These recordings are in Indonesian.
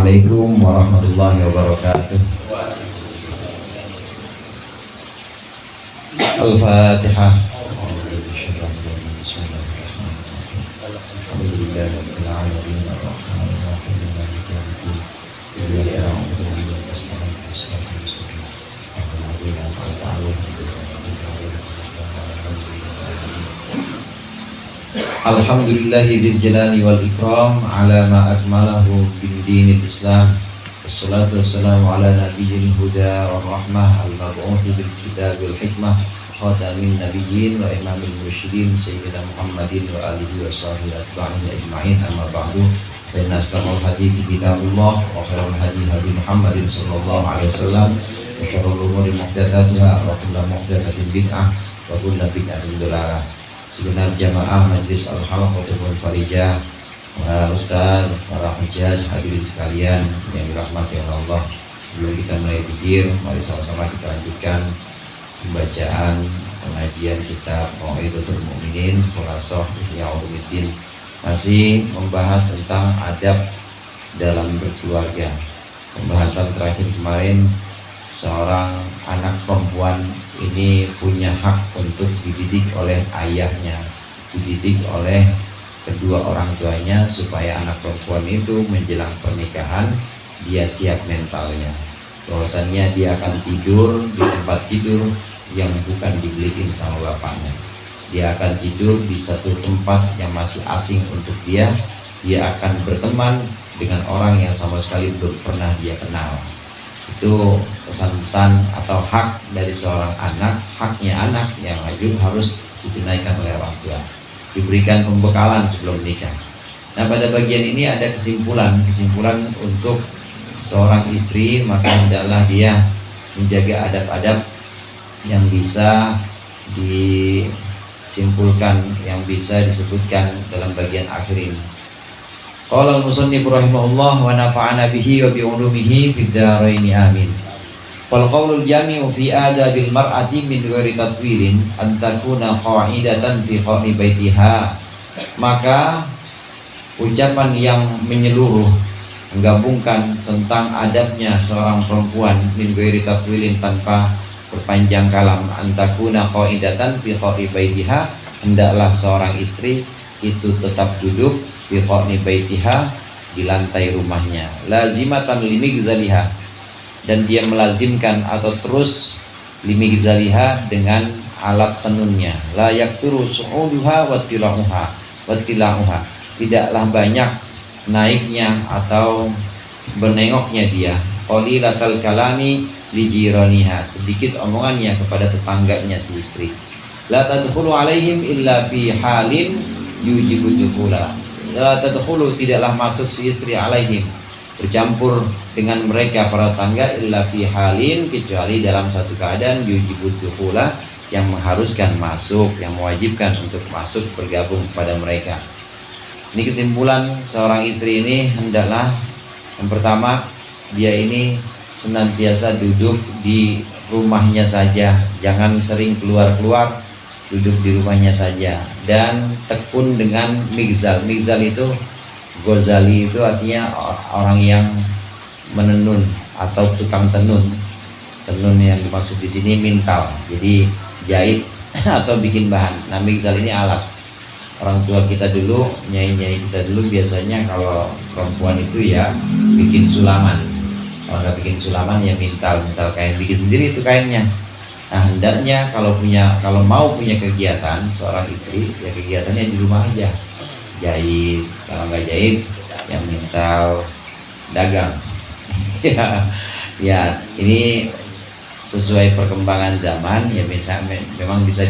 Assalamualaikum warahmatullahi wabarakatuh. Al-Fatihah. Alhamdulillahil jalali wal ikram ala ma akmalahu bin dinil Islam. Wassalatu wassalamu ala nabiyil huda war rahmah al-mab'uthi bil kitab wal hikmah khatamin nabiyyin wa imamil mursyidin sayyidina Muhammadin wa alihi wa sahbihi atba'in ajma'in, amma ba'du. Fa inna asdaqal hadithi kitabullah wa khairul hadi hadi Muhammadin sallallahu alaihi wasallam wa syarrul umuri muhdatsatuha wa kullu muhdatsatin bid'ah wa kullu bid'atin dhalalah. Segenap jamaah Majlis Al-Halaqah wal Farijah, Ustaz, para hujjaj, hadirin sekalian yang dirahmati oleh Allah. Sebelum kita mulai zikir, mari sama-sama kita lanjutkan pembacaan pengajian kitab Mau'izatul Mu'minin Khulasaah Ihya Ulumuddin, masih membahas tentang adab dalam berkeluarga. Pembahasan terakhir kemarin, seorang anak perempuan ini punya hak untuk dididik oleh ayahnya, dididik oleh kedua orang tuanya, supaya anak perempuan itu menjelang pernikahan dia siap mentalnya, bahwasannya dia akan tidur di tempat tidur yang bukan dibeliin sama bapaknya. Dia akan tidur di satu tempat yang masih asing untuk dia. Dia akan berteman dengan orang yang sama sekali belum pernah dia kenal. Itu pesan-pesan atau hak dari seorang anak, haknya anak yang harus ditunaikan oleh orang tua, diberikan pembekalan sebelum nikah. Nah, pada bagian ini ada kesimpulan untuk seorang istri, maka hendaklah dia menjaga adab-adab yang bisa disimpulkan, yang bisa disebutkan dalam bagian akhir ini. Qala al-musannif rahimahullah wa nafa'ana bihi wa bi ulumihi fid dharain amin. Wal qaulul jami'u fi adabil mar'ati min ghairi tatwilin an takuna qa'idatan fi qa'ri baitiha. Maka ucapan yang menyeluruh menggabungkan tentang adabnya seorang perempuan min ghairi tatwilin, tanpa berpanjang kalam, an takuna qa'idatan fi qa'ri baitiha, hendaklah seorang istri itu tetap duduk fi qa'ni baitiha, di lantai rumahnya, lazimatan limigzaliha, dan dia melazimkan atau terus limigzaliha dengan alat tenunnya, la yakturu su'uduha wa tilauha, tidaklah banyak naiknya atau bernengoknya dia, qalilatal kalami li jiraniha, sedikit omongannya kepada tetangganya si istri, la tadkhulu alaihim illa fi halin yujibu dukhula, la tadkhulu, tidaklah masuk si istri alaihim, bercampur dengan mereka para tangga, illa fi halin, kecuali dalam satu keadaan yujibu dukhula, yang mengharuskan masuk, yang mewajibkan untuk masuk bergabung kepada mereka. Ini kesimpulan seorang istri ini, hendaklah yang pertama, dia ini senantiasa duduk di rumahnya saja, jangan sering keluar-keluar, duduk di rumahnya saja, dan tekun dengan migzal. Migzal itu, Ghazali itu artinya orang yang menenun atau tukang tenun. Tenun yang dimaksud di sini mintal, jadi jahit atau bikin bahan. Nah, migzal ini alat. Orang tua kita dulu, nyai-nyai kita dulu biasanya kalau perempuan itu ya bikin sulaman. Kalau nggak bikin sulaman ya mintal kain, bikin sendiri itu kainnya. Nah, hendaknya kalau mau punya kegiatan seorang istri, ya kegiatannya di rumah aja, jahit. Kalau nggak jahit, yang mintal, dagang. ya ini sesuai perkembangan zaman ya, memang bisa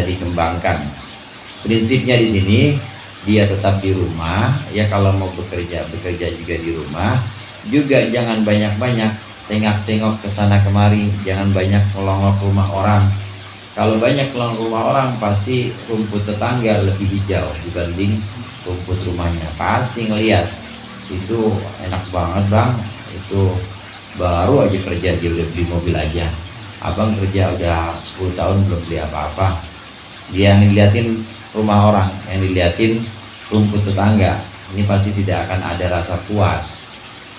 dikembangkan. Prinsipnya di sini dia tetap di rumah ya, kalau mau bekerja juga di rumah, juga jangan banyak-banyak tengok-tengok ke sana kemari, jangan banyak melongok rumah orang. Kalau banyak melongok rumah orang, pasti rumput tetangga lebih hijau dibanding rumput rumahnya. Pasti ngelihat, itu enak banget bang, itu baru aja kerja dia udah beli mobil aja, abang kerja udah 10 tahun belum beli apa-apa. Dia yang diliatin rumah orang, yang diliatin rumput tetangga, ini pasti tidak akan ada rasa puas.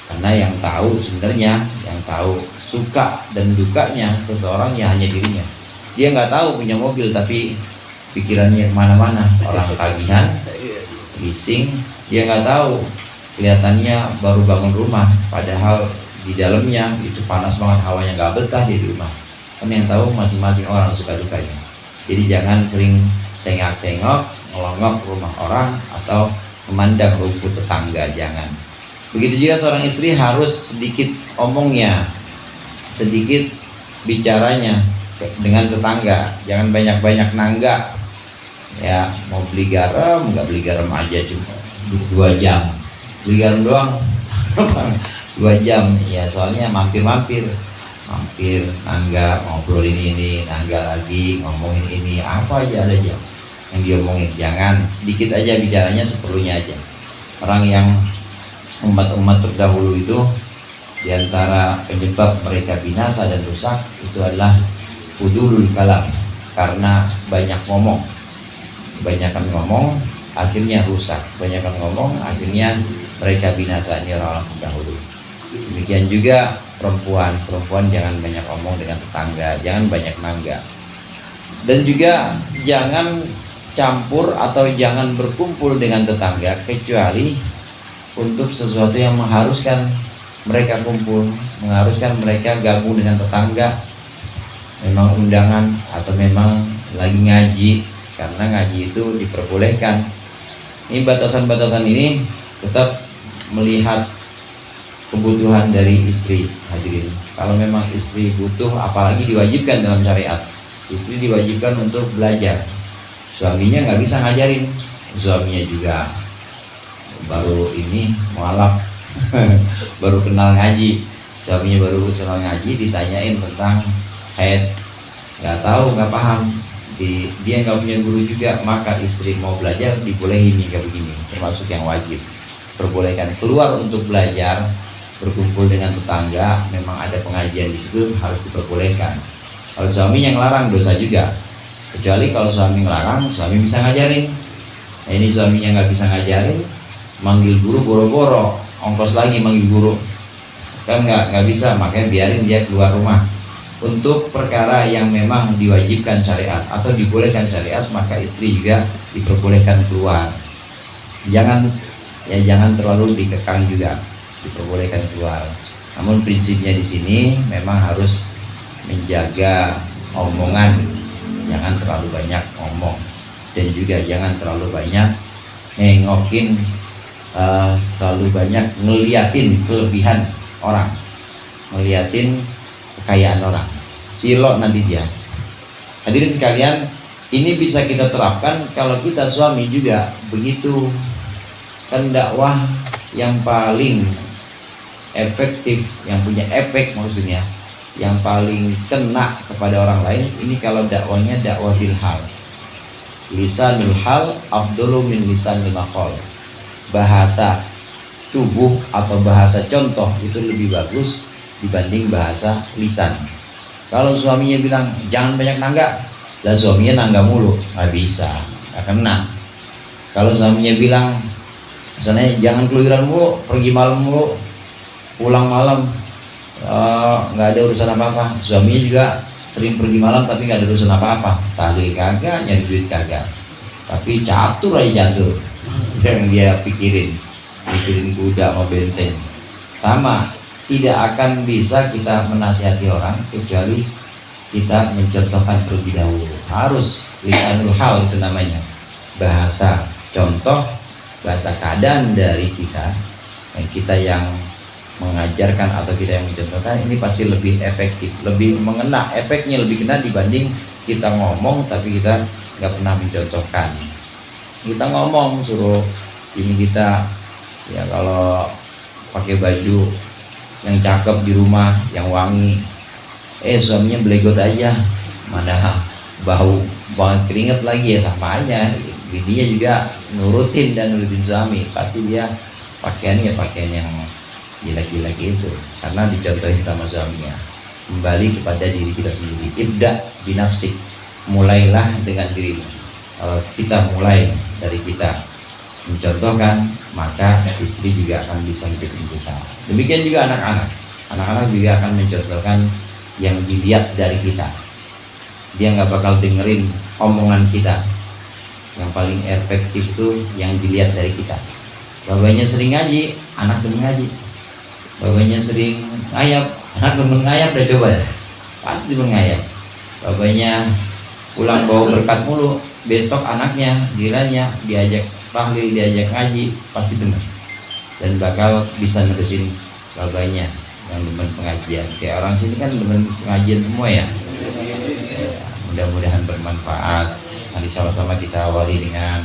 Karena yang tahu sebenarnya, yang tahu suka dan dukanya seseorang ya hanya dirinya. Dia nggak tahu punya mobil tapi pikirannya kemana-mana, orang tagihan, leasing, dia nggak tahu, kelihatannya baru bangun rumah, padahal di dalamnya itu panas banget, hawanya nggak betah di rumah. Kan yang tahu masing-masing orang suka dukanya. Jadi jangan sering tengok-tengok, ngelongok rumah orang atau memandang rumput tetangga, jangan. Begitu juga seorang istri harus sedikit omongnya, sedikit bicaranya dengan tetangga, jangan banyak-banyak nangga. Ya, mau beli garam, nggak beli garam aja cuma 2 jam, beli garam doang 2 jam, ya soalnya mampir nangga, ngobrol ini, nangga lagi, ngomongin ini, apa aja ada aja yang diomongin. Jangan, sedikit aja bicaranya, seperlunya aja. Orang yang umat-umat terdahulu itu diantara penyebab mereka binasa dan rusak itu adalah fudulul kalam, karena banyak ngomong. Kebanyakan ngomong akhirnya rusak, kebanyakan ngomong akhirnya mereka binasa. Ini orang terdahulu. Demikian juga perempuan jangan banyak ngomong dengan tetangga, jangan banyak nangga, dan juga jangan campur atau jangan berkumpul dengan tetangga kecuali untuk sesuatu yang mengharuskan mereka kumpul, mengharuskan mereka gabung dengan tetangga, memang undangan atau memang lagi ngaji, karena ngaji itu diperbolehkan. Ini batasan-batasan ini tetap melihat kebutuhan dari istri, hadirin. Kalau memang istri butuh, apalagi diwajibkan dalam syariat, istri diwajibkan untuk belajar. Suaminya nggak bisa ngajarin, suaminya juga baru ini mualaf baru kenal ngaji, suaminya baru kenal ngaji, ditanyain tentang haid, nggak tahu, nggak paham, dia nggak punya guru juga, maka istri mau belajar dibolehin hingga begini, termasuk yang wajib. Perbolehkan keluar untuk belajar, berkumpul dengan tetangga, memang ada pengajian di situ, harus diperbolehkan. Kalau suami yang larang dosa juga, kecuali kalau suami ngelarang, suami bisa ngajarin. Nah, ini suaminya nggak bisa ngajarin, manggil guru boro-boro, ongkos lagi manggil guru, kan nggak bisa, makanya biarin dia keluar rumah. Untuk perkara yang memang diwajibkan syariat atau dibolehkan syariat, maka istri juga diperbolehkan keluar. Jangan terlalu dikekang juga, diperbolehkan keluar. Namun prinsipnya di sini memang harus menjaga omongan, jangan terlalu banyak ngomong, dan juga jangan terlalu banyak nengokin, terlalu banyak ngeliatin kelebihan orang, ngeliatin kekayaan orang, silok nanti dia. Hadirin sekalian, ini bisa kita terapkan kalau kita suami juga begitu. Kan dakwah yang paling efektif, yang punya efek maksudnya, yang paling kena kepada orang lain, ini kalau dakwahnya dakwah bil hal. Lisanul hal afdalu min lisanil maqal. Bahasa tubuh atau bahasa contoh itu lebih bagus dibanding bahasa lisan. Kalau suaminya bilang jangan banyak nangga, lah suaminya nangga mulu, nggak bisa, nggak kena. Kalau suaminya bilang misalnya jangan keluyuran mulu, pergi malam mulu, pulang malam, nggak ada urusan apa-apa, suaminya juga sering pergi malam tapi nggak ada urusan apa-apa, tahlil kagak, nyari duit kagak, tapi catur aja catur yang dia pikirin kuda mau benteng. Sama, tidak akan bisa kita menasihati orang kecuali kita mencontohkan terlebih dahulu. Harus lisanul hal, itu namanya bahasa contoh, bahasa keadaan dari kita, dan kita yang mengajarkan atau kita yang mencontohkan, ini pasti lebih efektif, lebih mengena, efeknya lebih kena dibanding kita ngomong tapi kita nggak pernah mencontohkan. Kita ngomong suruh ini kita, ya kalau pakai baju yang cakep di rumah, yang wangi, suaminya belegot aja, mana bau banget keringet lagi, ya sama aja. Dia juga nurutin suami, pasti dia pakaiannya pakaian yang jelek-jelek itu karena dicontohin sama suaminya. Kembali kepada diri kita sendiri, ibda binafsik, mulailah dengan dirimu. Kalau kita mulai dari kita mencontohkan, maka istri juga akan bisa mengikuti kita. Demikian juga anak-anak. Anak-anak juga akan mencontohkan yang dilihat dari kita. Dia nggak bakal dengerin omongan kita. Yang paling efektif itu yang dilihat dari kita. Bapaknya sering ngaji, anak demen ngaji. Bapaknya sering ngayap, anak demen ngayap. Udah coba ya? Pasti mengayap. Bapaknya pulang bawa berkat mulu, besok anaknya, gilanya diajak tahlil, diajak ngaji, pasti benar. Dan bakal bisa nerusin bapaknya yang demen pengajian. Kayak orang sini kan demen pengajian semua ya. Mudah-mudahan bermanfaat. Mari sama-sama kita awali dengan